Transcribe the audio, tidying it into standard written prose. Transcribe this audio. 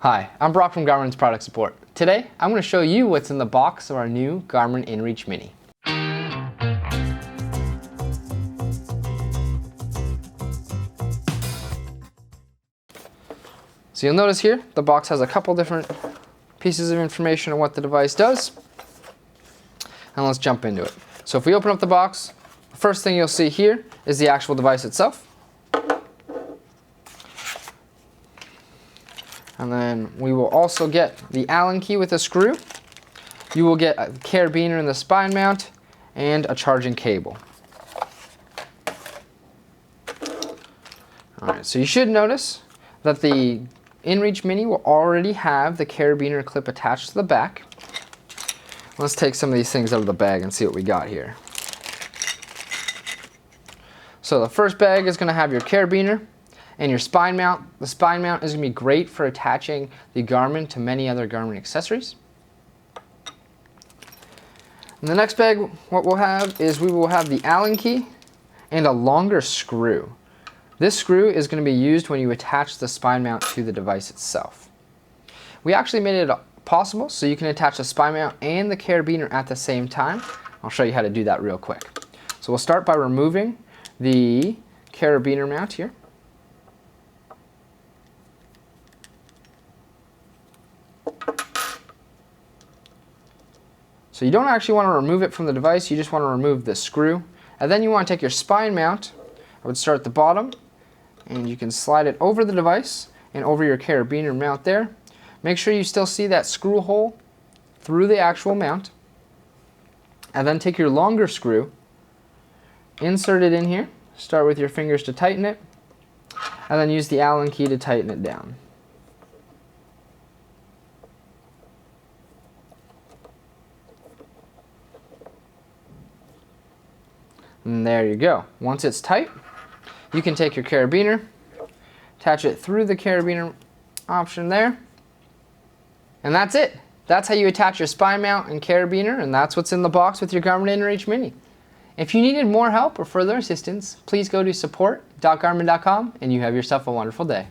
Hi, I'm Brock from Garmin's Product Support. Today, I'm going to show you what's in the box of our new Garmin inReach Mini. So you'll notice here, the box has a couple different pieces of information on what the device does. And let's jump into it. So if we open up the box, the first thing you'll see here is the actual device itself. And then we will also get the Allen key with a screw. You will get a carabiner in the spine mount and a charging cable. Alright, so you should notice that the inReach Mini will already have the carabiner clip attached to the back. Let's take some of these things out of the bag and see what we got here. So the first bag is going to have your carabiner and your spine mount. The spine mount is going to be great for attaching the Garmin to many other Garmin accessories. In the next bag, what we'll have is we will have the Allen key and a longer screw. This screw is going to be used when you attach the spine mount to the device itself. We actually made it possible so you can attach the spine mount and the carabiner at the same time. I'll show you how to do that real quick. So we'll start by removing the carabiner mount here. So you don't actually want to remove it from the device, you just want to remove the screw. And then you want to take your spine mount. I would start at the bottom, and you can slide it over the device and over your carabiner mount there. Make sure you still see that screw hole through the actual mount. And then take your longer screw, insert it in here, start with your fingers to tighten it, and then use the Allen key to tighten it down. And there you go. Once it's tight, you can take your carabiner, attach it through the carabiner option there, and that's it. That's how you attach your spine mount and carabiner, and that's what's in the box with your Garmin inReach Mini. If you needed more help or further assistance, please go to support.garmin.com and you have yourself a wonderful day.